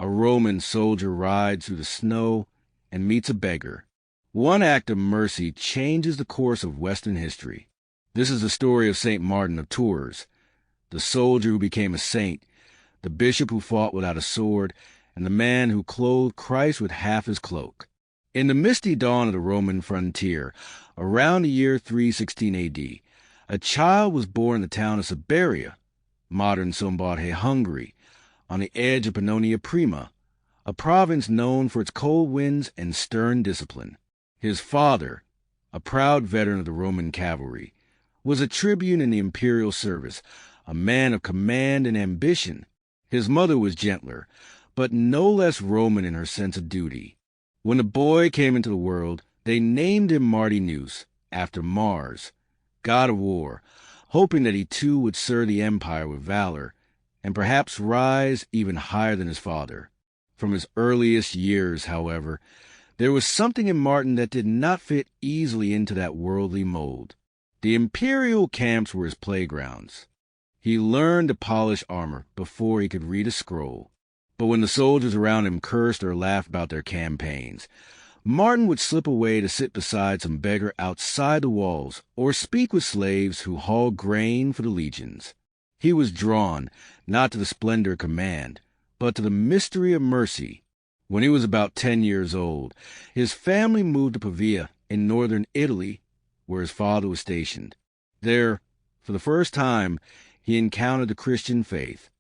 A Roman soldier rides through the snow and meets a beggar. One act of mercy changes the course of Western history. This is the story of St. Martin of Tours, the soldier who became a saint, the bishop who fought without a sword, and the man who clothed Christ with half his cloak. In the misty dawn of the Roman frontier, around the year 316 A.D., a child was born in the town of Siberia, modern Sombarhe, Hungary, on the edge of Pannonia Prima, a province known for its cold winds and stern discipline. His father, a proud veteran of the Roman cavalry, was a tribune in the imperial service, a man of command and ambition. His mother was gentler, but no less Roman in her sense of duty. When the boy came into the world, they named him Martinus, after Mars, god of war, hoping that he too would serve the empire with valor, and perhaps rise even higher than his father. From his earliest years, however, there was something in Martin that did not fit easily into that worldly mold. The imperial camps were his playgrounds. He learned to polish armor before he could read a scroll. But when the soldiers around him cursed or laughed about their campaigns, Martin would slip away to sit beside some beggar outside the walls or speak with slaves who hauled grain for the legions. He was drawn not to the splendor of command, but to the mystery of mercy. When he was about 10 years old, his family moved to Pavia in northern Italy, where his father was stationed. There, for the first time, he encountered the Christian faith.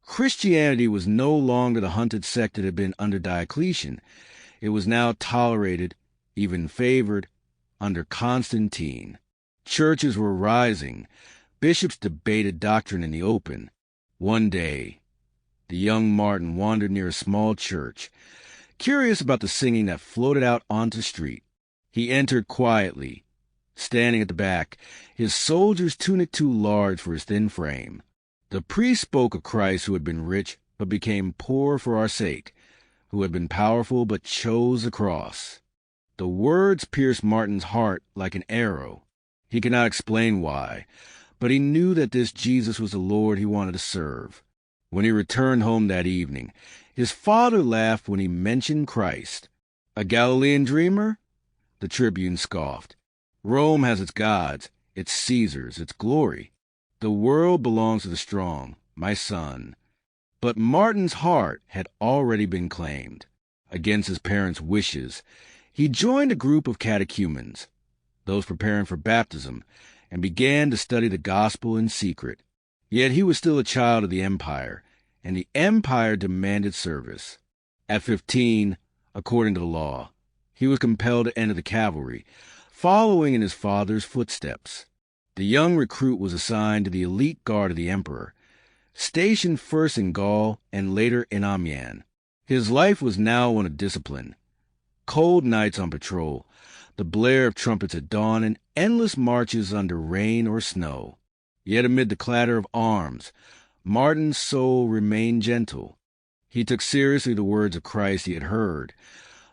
Christianity was no longer the hunted sect that had been under Diocletian. It was now tolerated, even favored, under Constantine. Churches were rising. Bishops debated doctrine in the open. One day, the young Martin wandered near a small church, curious about the singing that floated out onto the street. He entered quietly, standing at the back, his soldier's tunic too large for his thin frame. The priest spoke of Christ who had been rich but became poor for our sake, who had been powerful but chose the cross. The words pierced Martin's heart like an arrow. He could not explain why, but he knew that this Jesus was the Lord he wanted to serve. When he returned home that evening, his father laughed when he mentioned Christ. A Galilean dreamer? The tribune scoffed. Rome has its gods, its Caesars, its glory. The world belongs to the strong, my son. But Martin's heart had already been claimed. Against his parents' wishes, he joined a group of catechumens, those preparing for baptism, and began to study the gospel in secret. Yet he was still a child of the empire, and the empire demanded service. At 15, according to the law, he was compelled to enter the cavalry, following in his father's footsteps. The young recruit was assigned to the elite guard of the emperor, stationed first in Gaul and later in Amiens. His life was now one of discipline. Cold nights on patrol, the blare of trumpets at dawn, and endless marches under rain or snow. Yet amid the clatter of arms, Martin's soul remained gentle. He took seriously the words of Christ he had heard.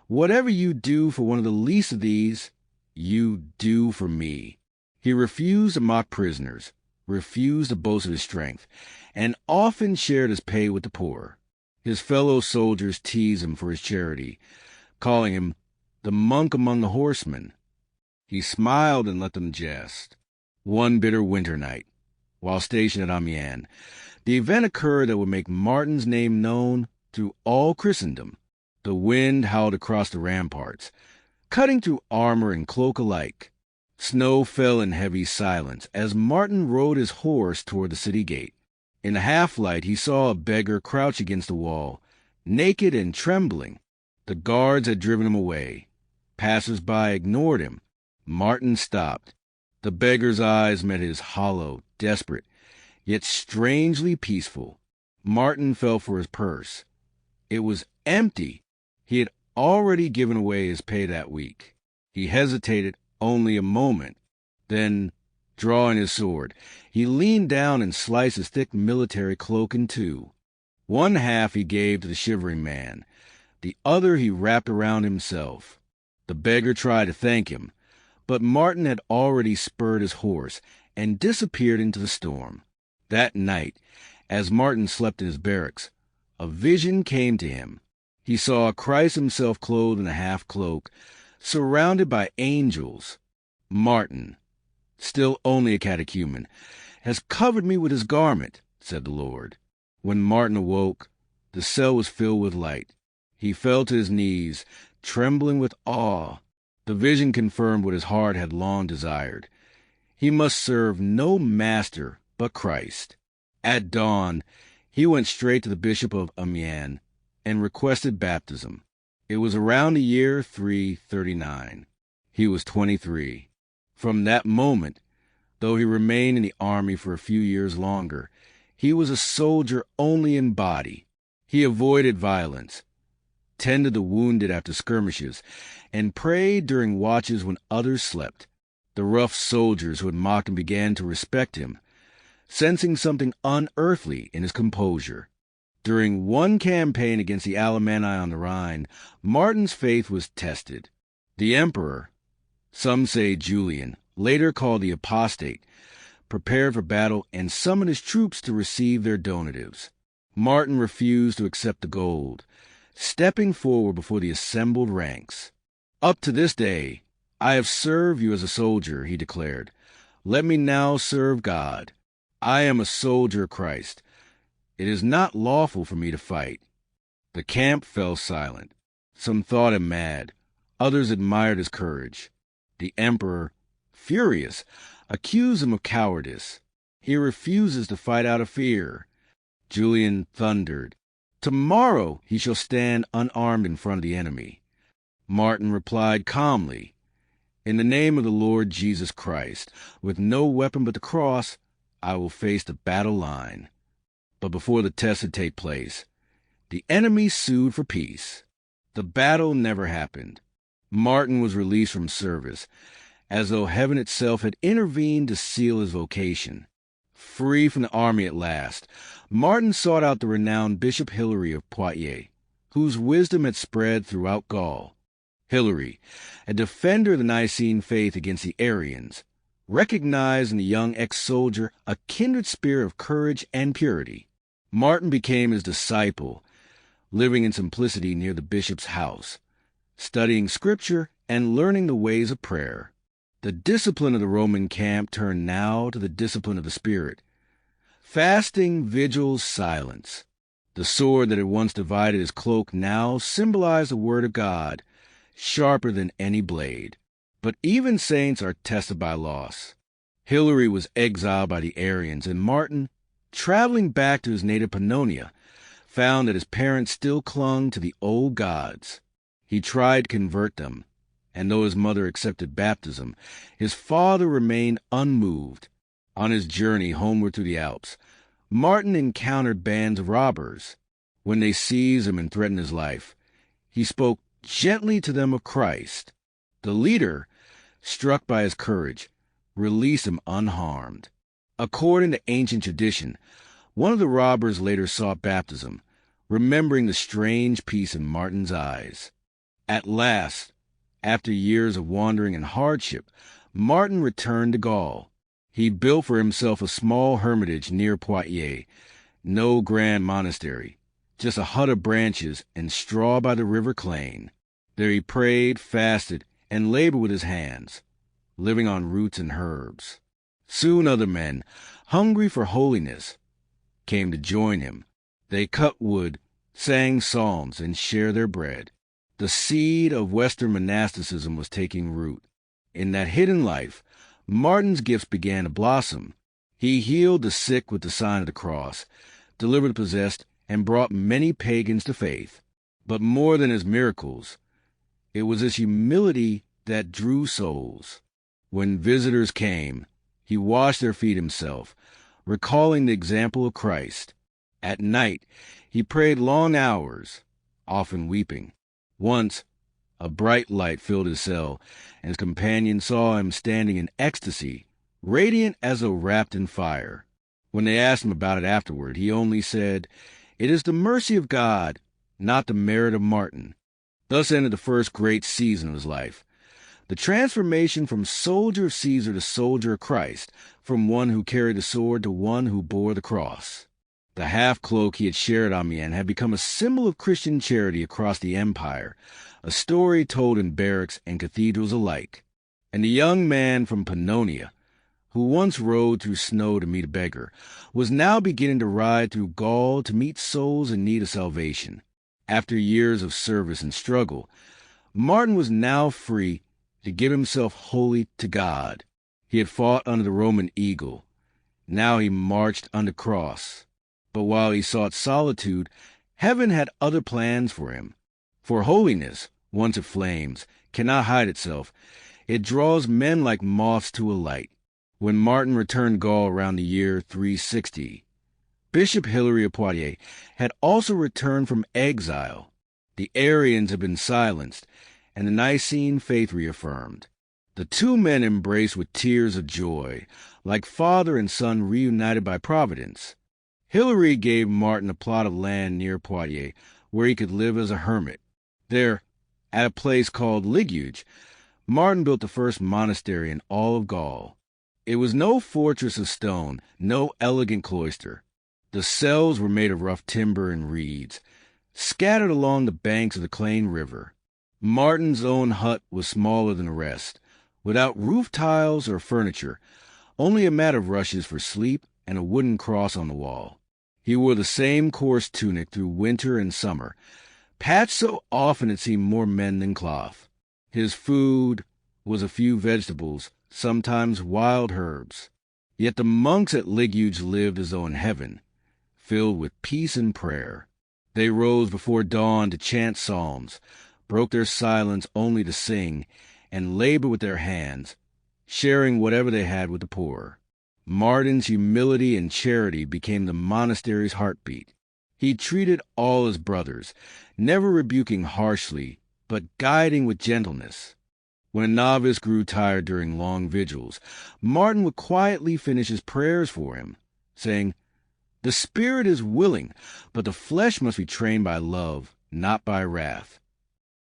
Whatever you do for one of the least of these, you do for me. He refused to mock prisoners, refused to boast of his strength, and often shared his pay with the poor. His fellow soldiers teased him for his charity, calling him the monk among the horsemen. He smiled and let them jest. One bitter winter night, while stationed at Amiens, the event occurred that would make Martin's name known through all Christendom. The wind howled across the ramparts, cutting through armor and cloak alike. Snow fell in heavy silence as Martin rode his horse toward the city gate. In the half-light, he saw a beggar crouch against the wall, naked and trembling. The guards had driven him away. Passers-by ignored him. Martin stopped. The beggar's eyes met his, hollow, desperate, yet strangely peaceful. Martin felt for his purse. It was empty. He had already given away his pay that week. He hesitated only a moment. Then, drawing his sword, he leaned down and sliced his thick military cloak in two. One half he gave to the shivering man. The other he wrapped around himself. The beggar tried to thank him, but Martin had already spurred his horse and disappeared into the storm. That night, as Martin slept in his barracks, a vision came to him. He saw Christ himself clothed in a half-cloak, surrounded by angels. "Martin, still only a catechumen, has covered me with his garment," said the Lord. When Martin awoke, the cell was filled with light. He fell to his knees, trembling with awe. The vision confirmed what his heart had long desired. He must serve no master but Christ. At dawn, he went straight to the bishop of Amiens and requested baptism. It was around the year 339. He was 23. From that moment, though he remained in the army for a few years longer, he was a soldier only in body. He avoided violence, tended the wounded after skirmishes, and prayed during watches when others slept. The rough soldiers who had mocked him began to respect him, sensing something unearthly in his composure. During one campaign against the Alemanni on the Rhine, Martin's faith was tested. The emperor, some say Julian, later called the apostate, prepared for battle and summoned his troops to receive their donatives. Martin refused to accept the gold, stepping forward before the assembled ranks. "Up to this day, I have served you as a soldier," he declared. "Let me now serve God. I am a soldier of Christ. It is not lawful for me to fight." The camp fell silent. Some thought him mad. Others admired his courage. The emperor, furious, accused him of cowardice. "He refuses to fight out of fear." Julian thundered, "Tomorrow he shall stand unarmed in front of the enemy." Martin replied calmly, "In the name of the Lord Jesus Christ, with no weapon but the cross, I will face the battle line." But before the test had taken place, the enemy sued for peace. The battle never happened. Martin was released from service, as though heaven itself had intervened to seal his vocation. Free from the army at last, Martin sought out the renowned Bishop Hilary of Poitiers, whose wisdom had spread throughout Gaul. Hilary, a defender of the Nicene faith against the Arians, recognized in the young ex-soldier a kindred spirit of courage and purity. Martin became his disciple, living in simplicity near the bishop's house, studying scripture and learning the ways of prayer. The discipline of the Roman camp turned now to the discipline of the spirit. Fasting, vigils, silence. The sword that had once divided his cloak now symbolized the word of God, sharper than any blade. But even saints are tested by loss. Hilary was exiled by the Arians, and Martin, traveling back to his native Pannonia, found that his parents still clung to the old gods. He tried to convert them, and though his mother accepted baptism, his father remained unmoved. On his journey homeward through the Alps, Martin encountered bands of robbers. When they seized him and threatened his life, he spoke gently to them of Christ. The leader, struck by his courage, released him unharmed. According to ancient tradition, one of the robbers later sought baptism, remembering the strange peace in Martin's eyes. At last, after years of wandering and hardship, Martin returned to Gaul. He built for himself a small hermitage near Poitiers, no grand monastery, just a hut of branches and straw by the river Claine. There he prayed, fasted, and labored with his hands, living on roots and herbs. Soon other men, hungry for holiness, came to join him. They cut wood, sang psalms, and shared their bread. The seed of Western monasticism was taking root. In that hidden life, Martin's gifts began to blossom. He healed the sick with the sign of the cross, delivered the possessed, and brought many pagans to faith. But more than his miracles, it was his humility that drew souls. When visitors came, he washed their feet himself, recalling the example of Christ. At night, he prayed long hours, often weeping. Once, a bright light filled his cell, and his companions saw him standing in ecstasy, radiant as though wrapped in fire. When they asked him about it afterward, he only said, "It is the mercy of God, not the merit of Martin." Thus ended the first great season of his life. The transformation from soldier of Caesar to soldier of Christ, from one who carried the sword to one who bore the cross. The half-cloak he had shared at Amiens had become a symbol of Christian charity across the empire, a story told in barracks and cathedrals alike. And the young man from Pannonia, who once rode through snow to meet a beggar, was now beginning to ride through Gaul to meet souls in need of salvation. After years of service and struggle, Martin was now free to give himself wholly to God. He had fought under the Roman eagle. Now he marched under cross. But while he sought solitude, heaven had other plans for him. For holiness, once it flames, cannot hide itself. It draws men like moths to a light. When Martin returned Gaul around the year 360, Bishop Hilary of Poitiers had also returned from exile. The Arians had been silenced, and the Nicene faith reaffirmed. The two men embraced with tears of joy, like father and son reunited by providence. Hilary gave Martin a plot of land near Poitiers where he could live as a hermit. There, at a place called Liguge, Martin built the first monastery in all of Gaul. It was no fortress of stone, no elegant cloister. The cells were made of rough timber and reeds, scattered along the banks of the Claine River. Martin's own hut was smaller than the rest, without roof tiles or furniture, only a mat of rushes for sleep and a wooden cross on the wall. He wore the same coarse tunic through winter and summer, patched so often it seemed more men than cloth. His food was a few vegetables, sometimes wild herbs. Yet the monks at Liguge lived as though in heaven, filled with peace and prayer. They rose before dawn to chant psalms, broke their silence only to sing, and labor with their hands, sharing whatever they had with the poor. Martin's humility and charity became the monastery's heartbeat. He treated all as brothers, never rebuking harshly, but guiding with gentleness. When a novice grew tired during long vigils, Martin would quietly finish his prayers for him, saying, "The spirit is willing, but the flesh must be trained by love, not by wrath."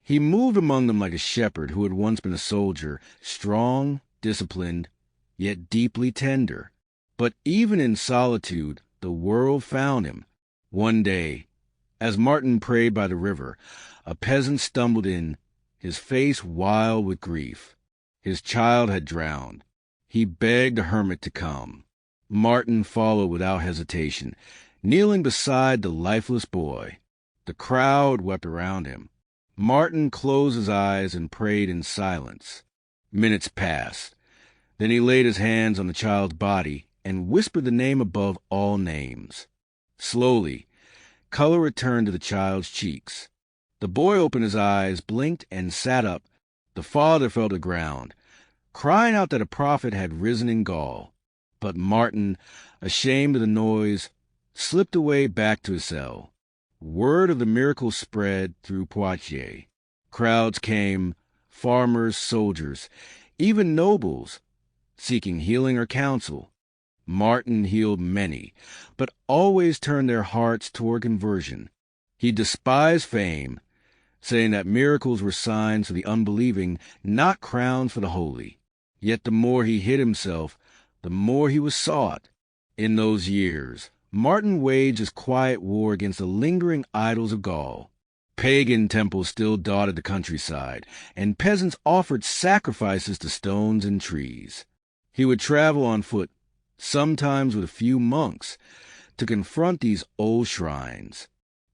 He moved among them like a shepherd who had once been a soldier, strong, disciplined, yet deeply tender. But even in solitude, the world found him. One day, as Martin prayed by the river, a peasant stumbled in, his face wild with grief. His child had drowned. He begged the hermit to come. Martin followed without hesitation, kneeling beside the lifeless boy. The crowd wept around him. Martin closed his eyes and prayed in silence. Minutes passed. Then he laid his hands on the child's body and whispered the name above all names. Slowly, color returned to the child's cheeks. The boy opened his eyes, blinked, and sat up. The father fell to the ground, crying out that a prophet had risen in Gaul. But Martin, ashamed of the noise, slipped away back to his cell. Word of the miracle spread through Poitiers. Crowds came, farmers, soldiers, even nobles, seeking healing or counsel. Martin healed many, but always turned their hearts toward conversion. He despised fame, saying that miracles were signs for the unbelieving, not crowns for the holy. Yet the more he hid himself, the more he was sought. In those years, Martin waged his quiet war against the lingering idols of Gaul. Pagan temples still dotted the countryside, and peasants offered sacrifices to stones and trees. He would travel on foot, sometimes with a few monks, to confront these old shrines.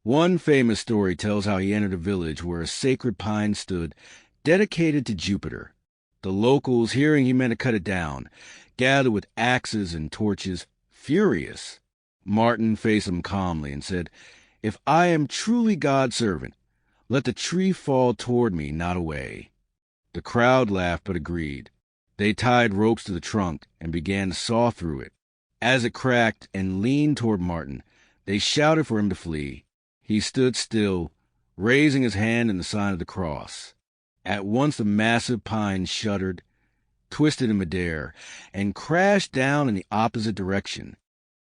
One famous story tells how he entered a village where a sacred pine stood, dedicated to Jupiter. The locals, hearing he meant to cut it down, gathered with axes and torches, furious. Martin faced them calmly and said, "If I am truly God's servant, let the tree fall toward me, not away." The crowd laughed but agreed. They tied ropes to the trunk and began to saw through it. As it cracked and leaned toward Martin, they shouted for him to flee. He stood still, raising his hand in the sign of the cross. At once the massive pine shuddered, twisted in midair, and crashed down in the opposite direction.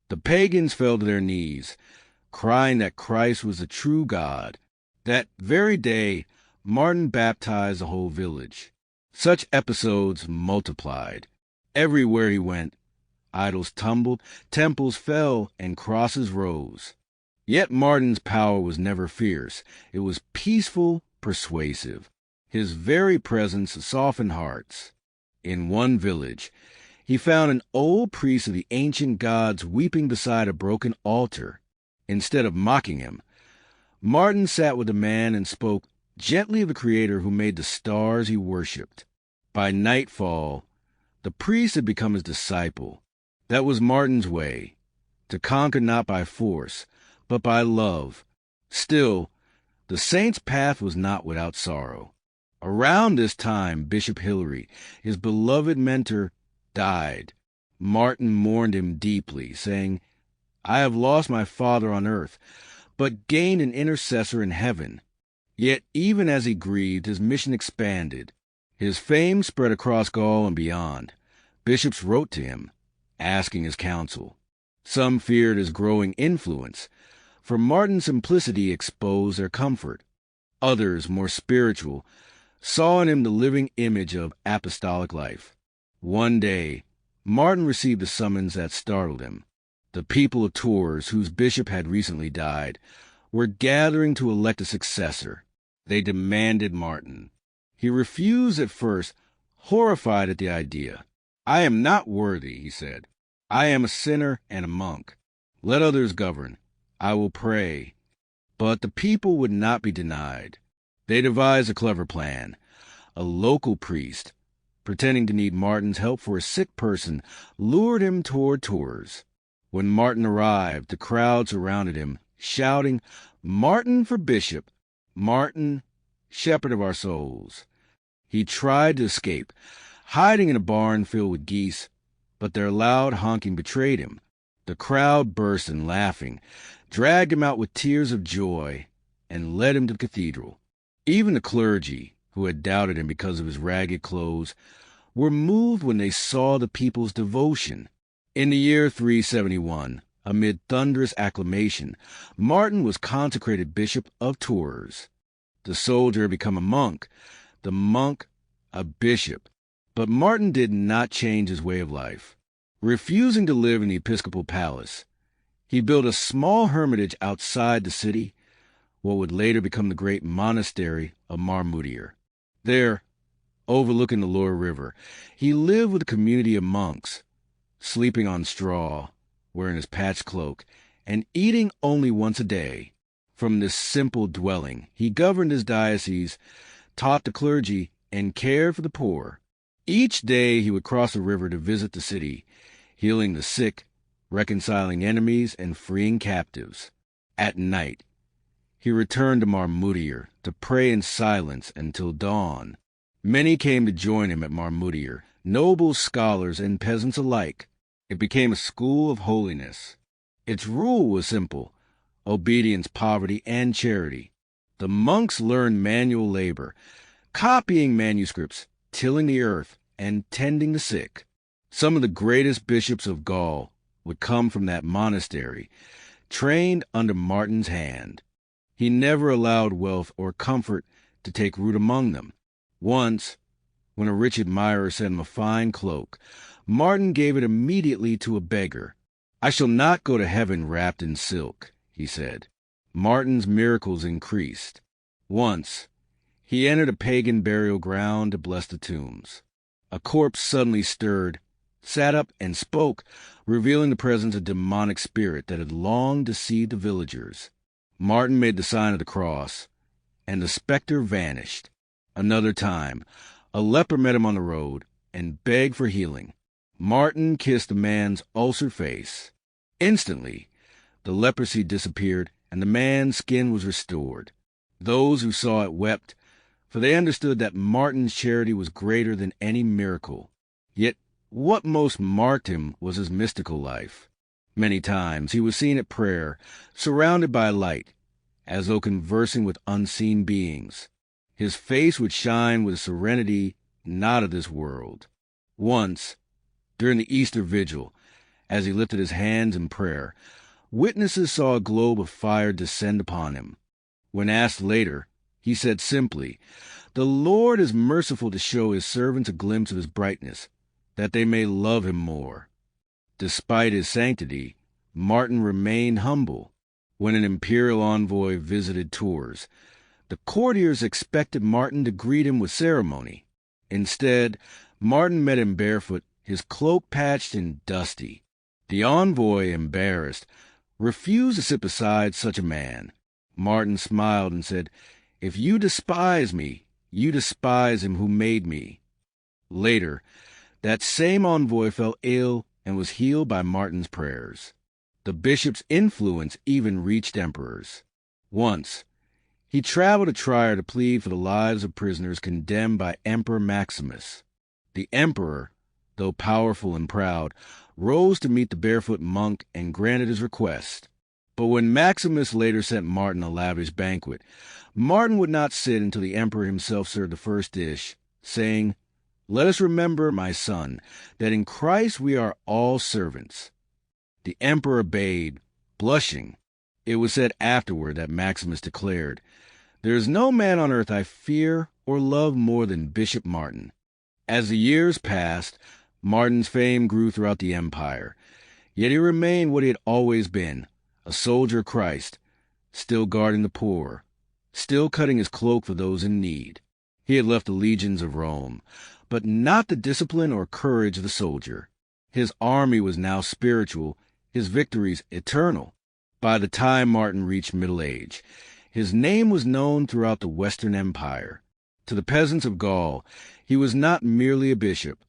The pagans fell to their knees, crying that Christ was the true God. That very day, Martin baptized the whole village. Such episodes multiplied. Everywhere he went, Idols tumbled, temples fell, and crosses rose. Yet Martin's power was never fierce. It was peaceful, persuasive. His very presence softened hearts. In one village, he found an old priest of the ancient gods weeping beside a broken altar. Instead of mocking him, Martin sat with the man and spoke gently of the Creator who made the stars he worshipped. By nightfall, the priest had become his disciple. That was Martin's way, to conquer not by force, but by love. Still, the saint's path was not without sorrow. Around this time, Bishop Hilary, his beloved mentor, died. Martin mourned him deeply, saying, "I have lost my father on earth, but gained an intercessor in heaven." Yet even as he grieved, his mission expanded. His fame spread across Gaul and beyond. Bishops wrote to him, asking his counsel. Some feared his growing influence, for Martin's simplicity exposed their comfort. Others, more spiritual, saw in him the living image of apostolic life. One day, Martin received a summons that startled him. The people of Tours, whose bishop had recently died, were gathering to elect a successor. They demanded Martin. He refused at first, horrified at the idea. "I am not worthy," he said. "I am a sinner and a monk. Let others govern. I will pray." But the people would not be denied. They devised a clever plan. A local priest, pretending to need Martin's help for a sick person, lured him toward Tours. When Martin arrived, the crowd surrounded him, shouting, "Martin for bishop! Martin, shepherd of our souls!" He tried to escape, hiding in a barn filled with geese, but their loud honking betrayed him. The crowd burst in laughing, dragged him out with tears of joy, and led him to the cathedral. Even the clergy, who had doubted him because of his ragged clothes, were moved when they saw the people's devotion. In the year 371, amid thunderous acclamation, Martin was consecrated Bishop of Tours. The soldier had become a monk, the monk a bishop. But Martin did not change his way of life. Refusing to live in the episcopal palace, he built a small hermitage outside the city, what would later become the great monastery of Marmoutier. There, overlooking the Loire River, he lived with a community of monks, sleeping on straw, wearing his patched cloak, and eating only once a day. From this simple dwelling, he governed his diocese, taught the clergy, and cared for the poor. Each day he would cross the river to visit the city, healing the sick, reconciling enemies, and freeing captives. At night, he returned to Marmoutier to pray in silence until dawn. Many came to join him at Marmoutier, nobles, scholars, and peasants alike. It became a school of holiness. Its rule was simple: obedience, poverty, and charity. The monks learned manual labor, copying manuscripts, tilling the earth, and tending the sick. Some of the greatest bishops of Gaul would come from that monastery, trained under Martin's hand. He never allowed wealth or comfort to take root among them. Once, when a rich admirer sent him a fine cloak, Martin gave it immediately to a beggar. "I shall not go to heaven wrapped in silk," he said. Martin's miracles increased. Once, he entered a pagan burial ground to bless the tombs. A corpse suddenly stirred, sat up, and spoke, revealing the presence of a demonic spirit that had long deceived the villagers. Martin made the sign of the cross, and the specter vanished. Another time, a leper met him on the road and begged for healing. Martin kissed the man's ulcered face. Instantly, the leprosy disappeared, and the man's skin was restored. Those who saw it wept, for they understood that Martin's charity was greater than any miracle. Yet what most marked him was his mystical life. Many times he was seen at prayer, surrounded by light, as though conversing with unseen beings. His face would shine with a serenity not of this world. Once, during the Easter Vigil, as he lifted his hands in prayer, witnesses saw a globe of fire descend upon him. When asked later, he said simply, "The Lord is merciful to show his servants a glimpse of his brightness, that they may love him more." Despite his sanctity, Martin remained humble. When an imperial envoy visited Tours, the courtiers expected Martin to greet him with ceremony. Instead, Martin met him barefoot, his cloak patched and dusty. The envoy, embarrassed, refused to sit beside such a man. Martin smiled and said, "If you despise me, you despise him who made me." Later, that same envoy fell ill and was healed by Martin's prayers. The bishop's influence even reached emperors. Once, he traveled to Trier to plead for the lives of prisoners condemned by Emperor Maximus. The emperor, though powerful and proud, rose to meet the barefoot monk and granted his request. But when Maximus later sent Martin a lavish banquet, Martin would not sit until the emperor himself served the first dish, saying, "Let us remember, my son, that in Christ we are all servants." The emperor obeyed, blushing. It was said afterward that Maximus declared, "There is no man on earth I fear or love more than Bishop Martin." As the years passed, Martin's fame grew throughout the empire, yet he remained what he had always been, a soldier of Christ, still guarding the poor, still cutting his cloak for those in need. He had left the legions of Rome, but not the discipline or courage of the soldier. His army was now spiritual, his victories eternal. By the time Martin reached middle age, his name was known throughout the Western Empire. To the peasants of Gaul, he was not merely a bishop,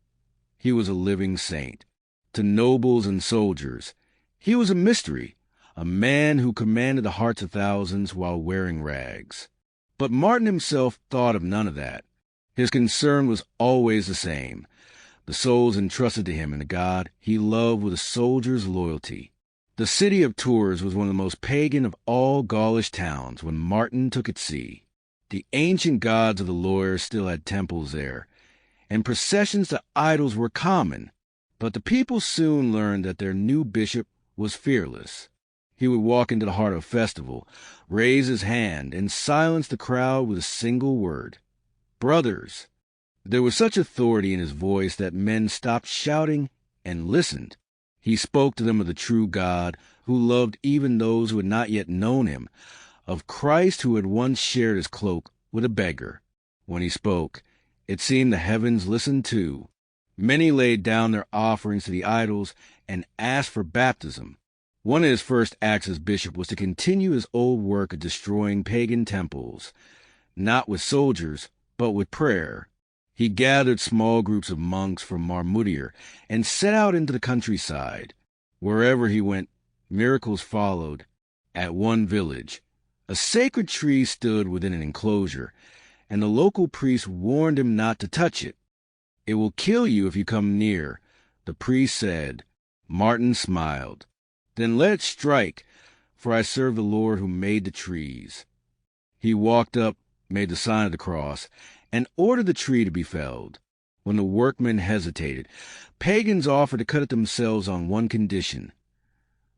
he was a living saint. To nobles and soldiers, he was a mystery, a man who commanded the hearts of thousands while wearing rags. But Martin himself thought of none of that. His concern was always the same: the souls entrusted to him and the God he loved with a soldier's loyalty. The city of Tours was one of the most pagan of all Gaulish towns when Martin took its see. The ancient gods of the lawyers still had temples there, and processions to idols were common. But the people soon learned that their new bishop was fearless. He would walk into the heart of a festival, raise his hand, and silence the crowd with a single word: "Brothers." There was such authority in his voice that men stopped shouting and listened. He spoke to them of the true God, who loved even those who had not yet known him, of Christ who had once shared his cloak with a beggar. When he spoke, it seemed the heavens listened too. Many laid down their offerings to the idols and asked for baptism. One of his first acts as bishop was to continue his old work of destroying pagan temples, not with soldiers, but with prayer. He gathered small groups of monks from Marmudier and set out into the countryside. Wherever he went, miracles followed. At one village, a sacred tree stood within an enclosure, and the local priest warned him not to touch it. "It will kill you if you come near," the priest said. Martin smiled. "Then let it strike, for I serve the Lord who made the trees." He walked up, made the sign of the cross, and ordered the tree to be felled. When the workmen hesitated, pagans offered to cut it themselves on one condition: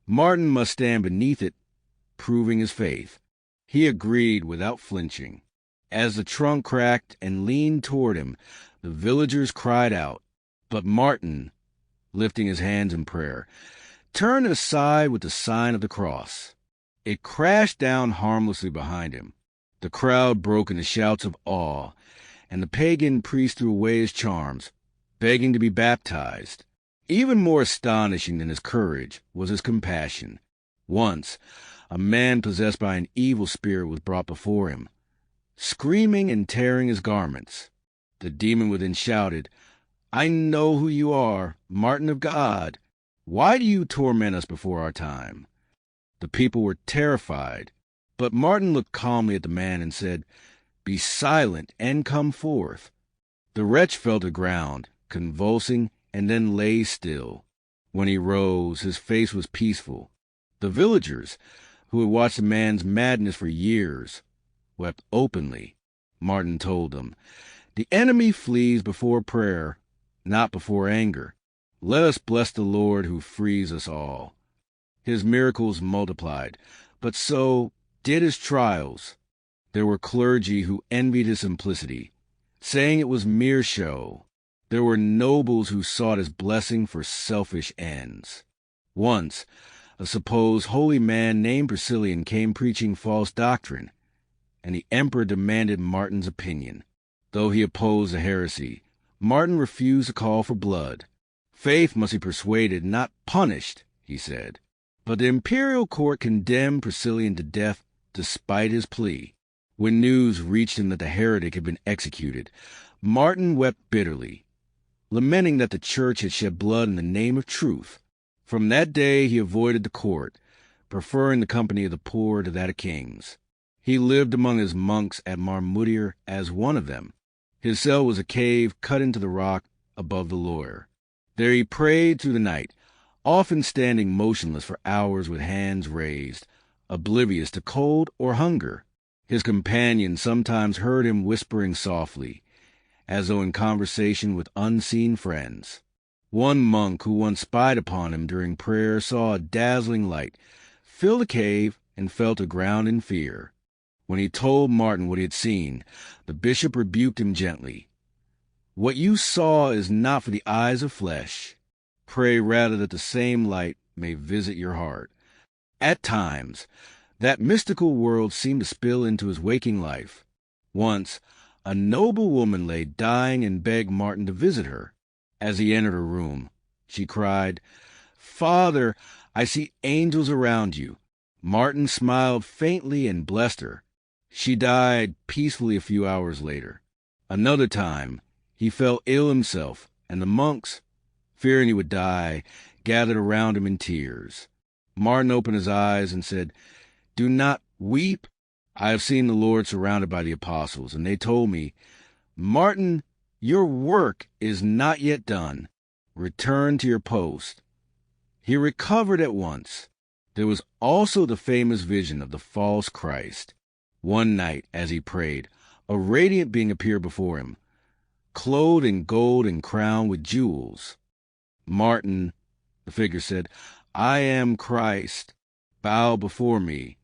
Martin must stand beneath it, proving his faith. He agreed without flinching. As the trunk cracked and leaned toward him, the villagers cried out. But Martin, lifting his hands in prayer, turned it aside with the sign of the cross. It crashed down harmlessly behind him. The crowd broke into shouts of awe, and the pagan priest threw away his charms, begging to be baptized. Even more astonishing than his courage was his compassion. Once, a man possessed by an evil spirit was brought before him, screaming and tearing his garments. The demon within shouted, "I know who you are, Martin of God. Why do you torment us before our time?" The people were terrified, but Martin looked calmly at the man and said, "Be silent and come forth." The wretch fell to the ground, convulsing, and then lay still. When he rose, his face was peaceful. The villagers, who had watched the man's madness for years, wept openly. Martin told them, "The enemy flees before prayer, not before anger. Let us bless the Lord who frees us all." His miracles multiplied, but so did his trials. There were clergy who envied his simplicity, saying it was mere show. There were nobles who sought his blessing for selfish ends. Once, a supposed holy man named Priscillian came preaching false doctrine, and the emperor demanded Martin's opinion. Though he opposed the heresy, Martin refused to call for blood. Faith must be persuaded, not punished, he said. But the imperial court condemned Priscillian to death despite his plea. When news reached him that the heretic had been executed, Martin wept bitterly, lamenting that the church had shed blood in the name of truth. From that day he avoided the court, preferring the company of the poor to that of kings. He lived among his monks at Marmudir as one of them. His cell was a cave cut into the rock above the lawyer. There he prayed through the night, often standing motionless for hours with hands raised, oblivious to cold or hunger. His companions sometimes heard him whispering softly, as though in conversation with unseen friends. One monk who once spied upon him during prayer saw a dazzling light fill the cave and fell to ground in fear. When he told Martin what he had seen, the bishop rebuked him gently. "What you saw is not for the eyes of flesh. Pray rather that the same light may visit your heart." At times, that mystical world seemed to spill into his waking life. Once, a noble woman lay dying and begged Martin to visit her. As he entered her room, she cried, "Father, I see angels around you." Martin smiled faintly and blessed her. She died peacefully a few hours later. Another time, he fell ill himself, and the monks, fearing he would die, gathered around him in tears. Martin opened his eyes and said, "Do not weep. I have seen the Lord surrounded by the apostles, and they told me, 'Martin, your work is not yet done. Return to your post.'" He recovered at once. There was also the famous vision of the false Christ. One night, as he prayed, a radiant being appeared before him, clothed in gold and crowned with jewels. "Martin," the figure said, "I am Christ. Bow before me."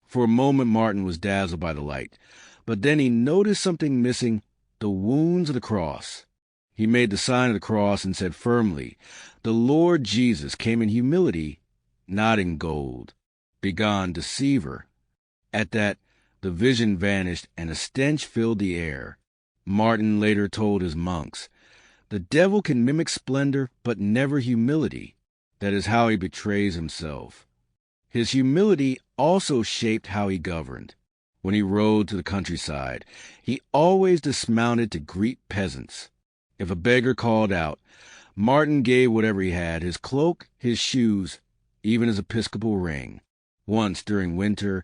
For a moment Martin was dazzled by the light, but then he noticed something missing, the wounds of the cross. He made the sign of the cross and said firmly, "The Lord Jesus came in humility, not in gold. Begone, deceiver." At that, the vision vanished and a stench filled the air. Martin later told his monks, "The devil can mimic splendor, but never humility. That is how he betrays himself." His humility also shaped how he governed. When he rode to the countryside, he always dismounted to greet peasants. If a beggar called out, Martin gave whatever he had, his cloak, his shoes, even his episcopal ring. Once, during winter,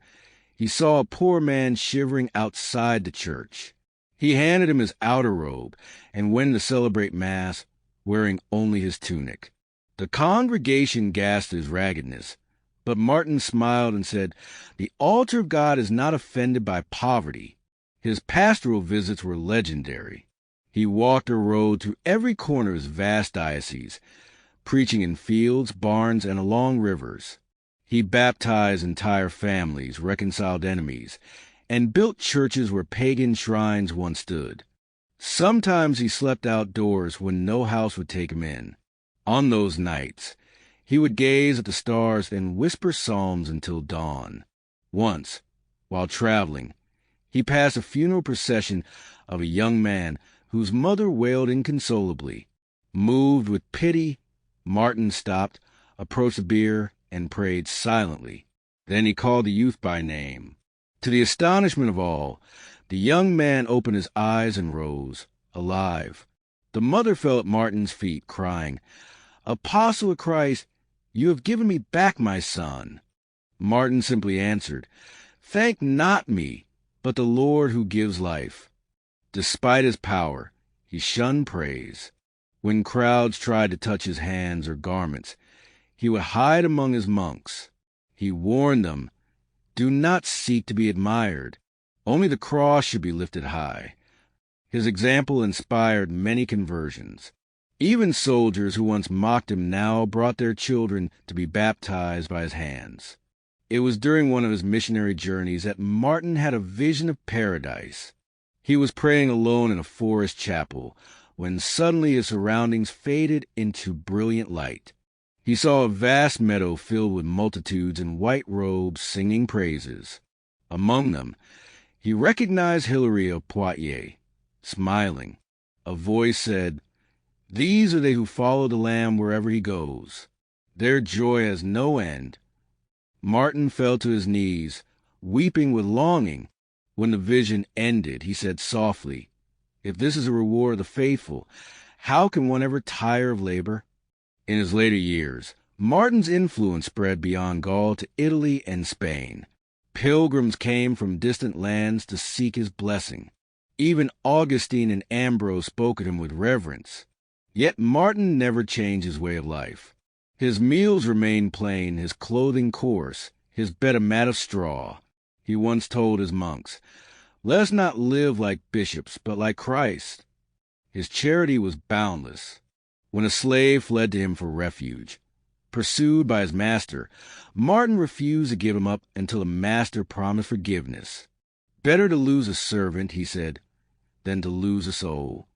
he saw a poor man shivering outside the church. He handed him his outer robe and went to celebrate Mass, wearing only his tunic. The congregation gasped at his raggedness, but Martin smiled and said, "The altar of God is not offended by poverty." His pastoral visits were legendary. He walked or rode through every corner of his vast diocese, preaching in fields, barns, and along rivers. He baptized entire families, reconciled enemies, and built churches where pagan shrines once stood. Sometimes he slept outdoors when no house would take him in. On those nights, he would gaze at the stars and whisper psalms until dawn. Once, while traveling, he passed a funeral procession of a young man whose mother wailed inconsolably. Moved with pity, Martin stopped, approached the bier, and prayed silently. Then he called the youth by name. To the astonishment of all, the young man opened his eyes and rose, alive. The mother fell at Martin's feet, crying, "Apostle of Christ, you have given me back my son." Martin simply answered, "Thank not me, but the Lord who gives life." Despite his power, he shunned praise. When crowds tried to touch his hands or garments, he would hide among his monks. He warned them, "Do not seek to be admired. Only the cross should be lifted high." His example inspired many conversions. Even soldiers who once mocked him now brought their children to be baptized by his hands. It was during one of his missionary journeys that Martin had a vision of paradise. He was praying alone in a forest chapel, when suddenly his surroundings faded into brilliant light. He saw a vast meadow filled with multitudes in white robes singing praises. Among them, he recognized Hilary of Poitiers. Smiling, a voice said, "These are they who follow the Lamb wherever he goes. Their joy has no end." Martin fell to his knees, weeping with longing. When the vision ended, he said softly, "If this is a reward of the faithful, how can one ever tire of labor?" In his later years, Martin's influence spread beyond Gaul to Italy and Spain. Pilgrims came from distant lands to seek his blessing. Even Augustine and Ambrose spoke of him with reverence. Yet Martin never changed his way of life. His meals remained plain, his clothing coarse, his bed a mat of straw. He once told his monks, "Let us not live like bishops, but like Christ." His charity was boundless. When a slave fled to him for refuge, pursued by his master, Martin refused to give him up until the master promised forgiveness. "Better to lose a servant," he said, "than to lose a soul."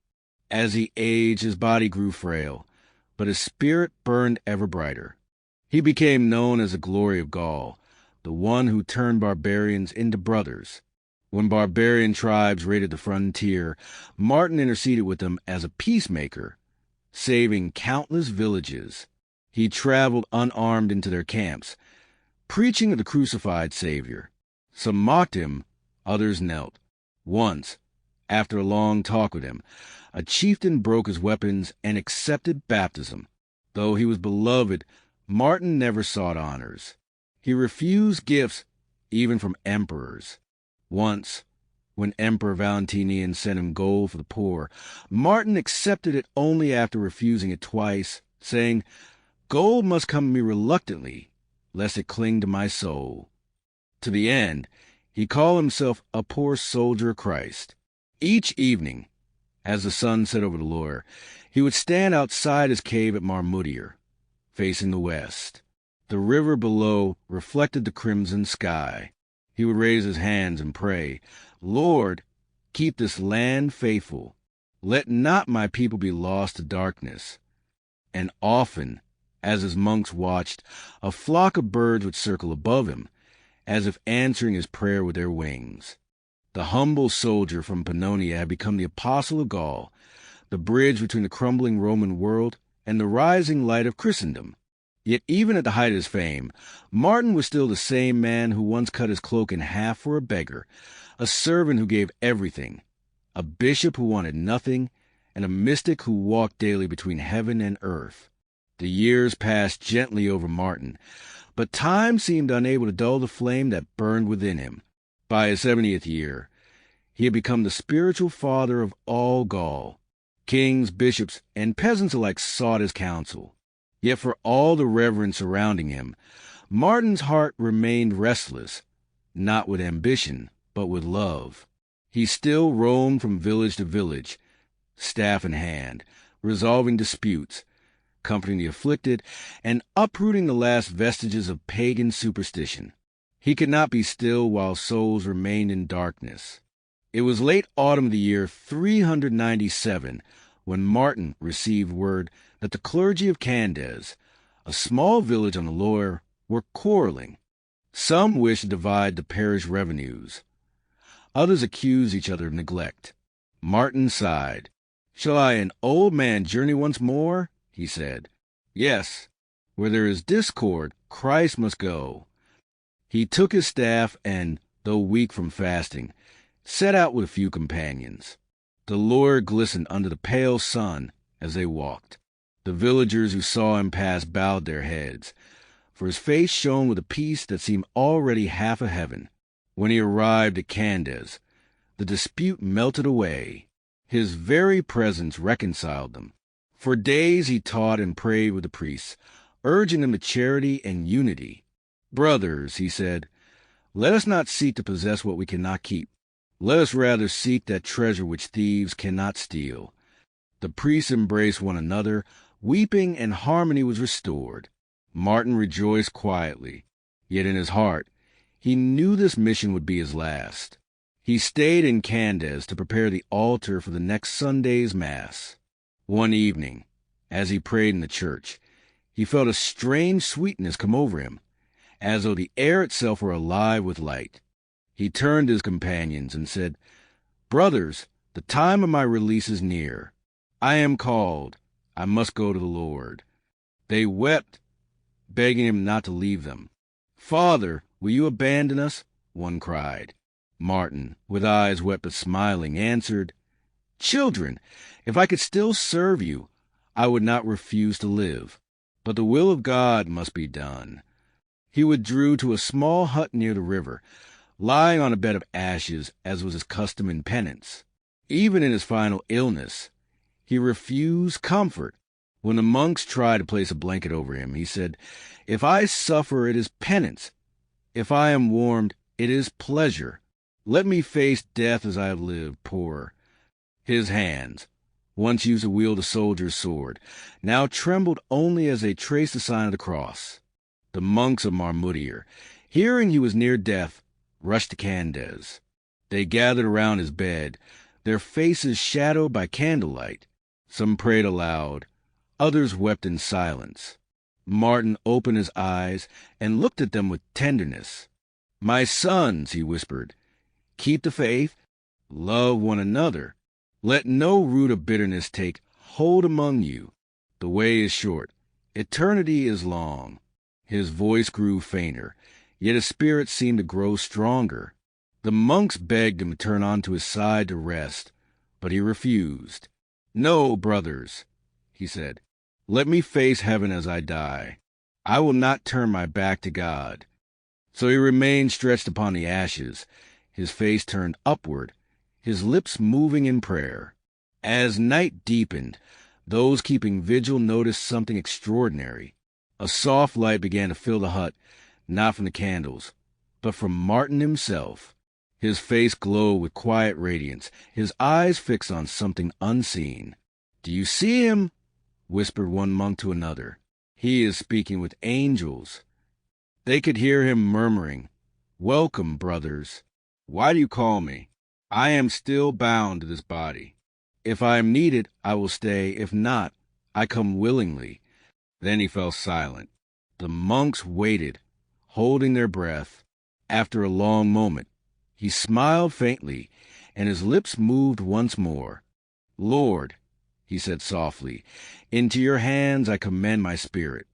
As he aged, his body grew frail, but his spirit burned ever brighter. He became known as the glory of Gaul, the one who turned barbarians into brothers. When barbarian tribes raided the frontier, Martin interceded with them as a peacemaker, saving countless villages. He traveled unarmed into their camps, preaching of the crucified Savior. Some mocked him, others knelt. Once, after a long talk with him, a chieftain broke his weapons and accepted baptism. Though he was beloved, Martin never sought honors. He refused gifts even from emperors. Once, when Emperor Valentinian sent him gold for the poor, Martin accepted it only after refusing it twice, saying, "Gold must come to me reluctantly, lest it cling to my soul." To the end, he called himself a poor soldier of Christ. Each evening, as the sun set over the Loire, he would stand outside his cave at Marmoutier, facing the west. The river below reflected the crimson sky. He would raise his hands and pray, "Lord, keep this land faithful. Let not my people be lost to darkness." And often, as his monks watched, a flock of birds would circle above him, as if answering his prayer with their wings. The humble soldier from Pannonia had become the apostle of Gaul, the bridge between the crumbling Roman world and the rising light of Christendom. Yet even at the height of his fame, Martin was still the same man who once cut his cloak in half for a beggar, a servant who gave everything, a bishop who wanted nothing, and a mystic who walked daily between heaven and earth. The years passed gently over Martin, but time seemed unable to dull the flame that burned within him. By his 70th year, he had become the spiritual father of all Gaul. Kings, bishops, and peasants alike sought his counsel. Yet for all the reverence surrounding him, Martin's heart remained restless, not with ambition, but with love. He still roamed from village to village, staff in hand, resolving disputes, comforting the afflicted, and uprooting the last vestiges of pagan superstition. He could not be still while souls remained in darkness. It was late autumn of the year 397 when Martin received word that the clergy of Candes, a small village on the Loire, were quarreling. Some wished to divide the parish revenues. Others accused each other of neglect. Martin sighed. "Shall I, an old man, journey once more?" he said. "Yes, where there is discord, Christ must go." He took his staff and, though weak from fasting, set out with a few companions. The Loire glistened under the pale sun as they walked. The villagers who saw him pass bowed their heads, for his face shone with a peace that seemed already half a heaven. When he arrived at Candes, the dispute melted away. His very presence reconciled them. For days he taught and prayed with the priests, urging them to charity and unity. "Brothers," he said, "let us not seek to possess what we cannot keep. Let us rather seek that treasure which thieves cannot steal." The priests embraced one another, weeping, and harmony was restored. Martin rejoiced quietly, yet in his heart he knew this mission would be his last. He stayed in Candes to prepare the altar for the next Sunday's Mass. One evening, as he prayed in the church, he felt a strange sweetness come over him, as though the air itself were alive with light. He turned to his companions and said, "Brothers, the time of my release is near. I am called. I must go to the Lord." They wept, begging him not to leave them. "Father, will you abandon us?" one cried. Martin, with eyes wet but smiling, answered, "Children, if I could still serve you, I would not refuse to live. But the will of God must be done." He withdrew to a small hut near the river, lying on a bed of ashes, as was his custom in penance. Even in his final illness, he refused comfort. When the monks tried to place a blanket over him, he said, "If I suffer, it is penance. If I am warmed, it is pleasure. Let me face death as I have lived, poor." His hands, once used to wield a soldier's sword, now trembled only as they traced the sign of the cross. The monks of Marmoutier, hearing he was near death, rushed to Candes. They gathered around his bed, their faces shadowed by candlelight. Some prayed aloud, others wept in silence. Martin opened his eyes and looked at them with tenderness. "My sons," he whispered, "keep the faith, love one another. Let no root of bitterness take hold among you. The way is short, eternity is long." His voice grew fainter, yet his spirit seemed to grow stronger. The monks begged him to turn onto his side to rest, but he refused. "No, brothers," he said, "let me face heaven as I die. I will not turn my back to God." So he remained stretched upon the ashes, his face turned upward, his lips moving in prayer. As night deepened, those keeping vigil noticed something extraordinary. A soft light began to fill the hut, not from the candles, but from Martin himself. His face glowed with quiet radiance, his eyes fixed on something unseen. "Do you see him?" whispered one monk to another. "He is speaking with angels." They could hear him murmuring, "Welcome, brothers. Why do you call me? I am still bound to this body. If I am needed, I will stay. If not, I come willingly." Then he fell silent. The monks waited, holding their breath. After a long moment, he smiled faintly, and his lips moved once more. "Lord," he said softly, "into your hands I commend my spirit."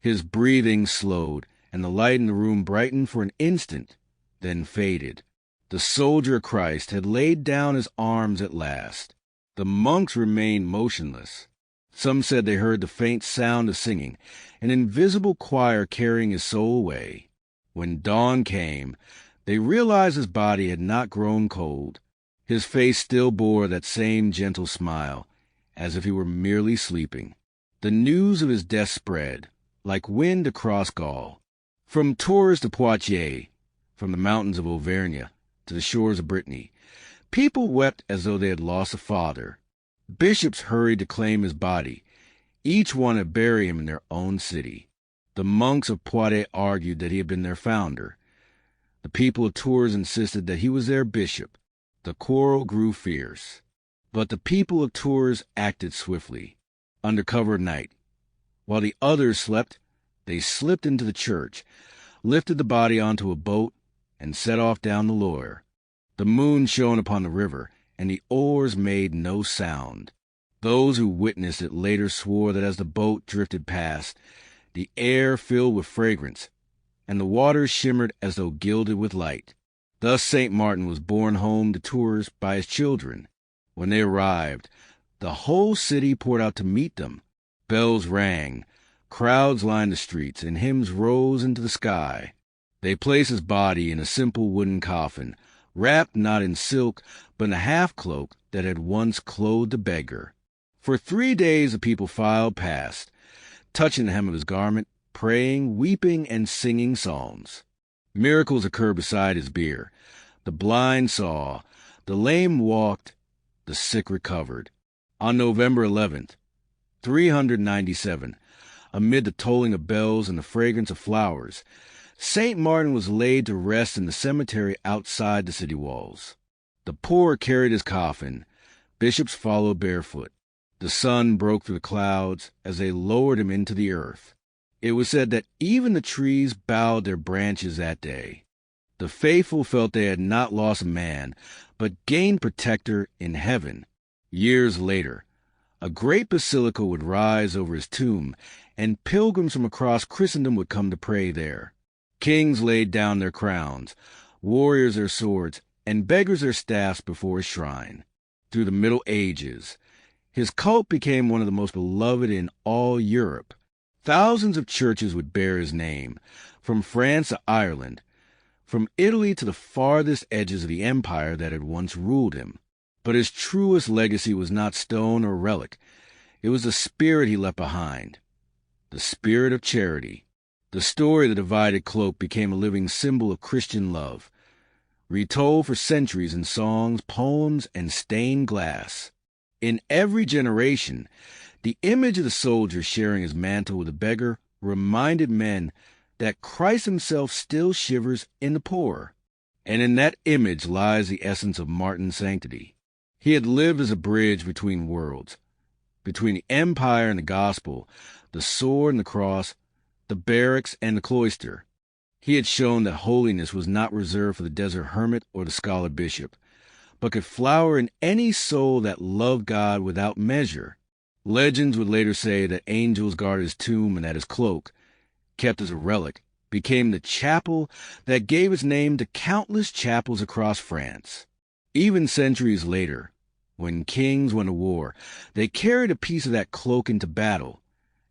His breathing slowed, and the light in the room brightened for an instant, then faded. The soldier of Christ had laid down his arms at last. The monks remained motionless. Some said they heard the faint sound of singing, an invisible choir carrying his soul away. When dawn came, they realized his body had not grown cold. His face still bore that same gentle smile, as if he were merely sleeping. The news of his death spread, like wind across Gaul. From Tours to Poitiers, from the mountains of Auvergne to the shores of Brittany, people wept as though they had lost a father. Bishops hurried to claim his body, each one to bury him in their own city. The monks of Poitiers argued that he had been their founder. The people of Tours insisted that he was their bishop. The quarrel grew fierce. But the people of Tours acted swiftly. Under cover of night, while the others slept, they slipped into the church, lifted the body onto a boat, and set off down the Loire. The moon shone upon the river, and the oars made no sound. Those who witnessed it later swore that as the boat drifted past, the air filled with fragrance, and the waters shimmered as though gilded with light. Thus St. Martin was borne home to Tours by his children. When they arrived, the whole city poured out to meet them. Bells rang, crowds lined the streets, and hymns rose into the sky. They placed his body in a simple wooden coffin, wrapped not in silk, but in a half-cloak that had once clothed the beggar. For 3 days the people filed past, touching the hem of his garment, praying, weeping, and singing psalms. Miracles occurred beside his bier. The blind saw, the lame walked, the sick recovered. On November 11th, 397, amid the tolling of bells and the fragrance of flowers, St. Martin was laid to rest in the cemetery outside the city walls. The poor carried his coffin. Bishops followed barefoot. The sun broke through the clouds as they lowered him into the earth. It was said that even the trees bowed their branches that day. The faithful felt they had not lost a man, but gained protector in heaven. Years later, a great basilica would rise over his tomb, and pilgrims from across Christendom would come to pray there. Kings laid down their crowns, warriors their swords, and beggars their staffs before his shrine. Through the Middle Ages, his cult became one of the most beloved in all Europe. Thousands of churches would bear his name, from France to Ireland, from Italy to the farthest edges of the empire that had once ruled him. But his truest legacy was not stone or relic. It was the spirit he left behind, the spirit of charity. The story of the divided cloak became a living symbol of Christian love, retold for centuries in songs, poems, and stained glass. In every generation, the image of the soldier sharing his mantle with the beggar reminded men that Christ himself still shivers in the poor. And in that image lies the essence of Martin's sanctity. He had lived as a bridge between worlds, between the empire and the gospel, the sword and the cross, the barracks and the cloister. He had shown that holiness was not reserved for the desert hermit or the scholar bishop, but could flower in any soul that loved God without measure. Legends would later say that angels guarded his tomb and that his cloak, kept as a relic, became the chapel that gave its name to countless chapels across France. Even centuries later, when kings went to war, they carried a piece of that cloak into battle,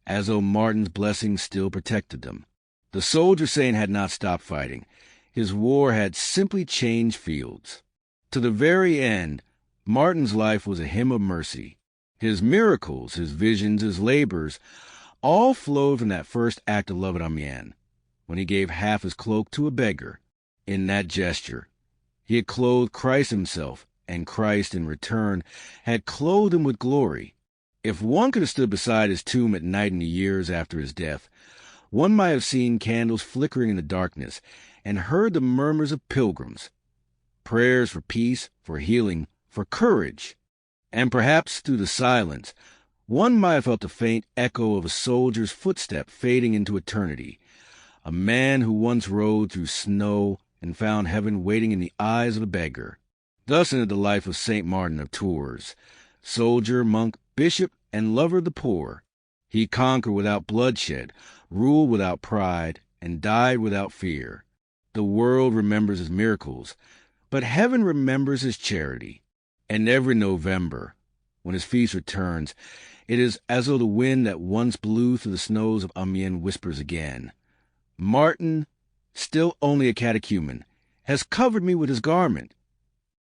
as though Martin's blessing still protected them. The soldier saint had not stopped fighting. His war had simply changed fields. To the very end, Martin's life was a hymn of mercy. His miracles, his visions, his labors, all flowed from that first act of love at Amiens, when he gave half his cloak to a beggar. In that gesture, he had clothed Christ himself, and Christ, in return, had clothed him with glory. If one could have stood beside his tomb at night in the years after his death, one might have seen candles flickering in the darkness and heard the murmurs of pilgrims, prayers for peace, for healing, for courage. And perhaps through the silence, one might have felt the faint echo of a soldier's footstep fading into eternity, a man who once rode through snow and found heaven waiting in the eyes of a beggar. Thus ended the life of St. Martin of Tours, soldier, monk, bishop, and lover of the poor. He conquered without bloodshed, ruled without pride, and died without fear. The world remembers his miracles, but heaven remembers his charity. And every November, when his feast returns, it is as though the wind that once blew through the snows of Amiens whispers again, "Martin, still only a catechumen, has covered me with his garment.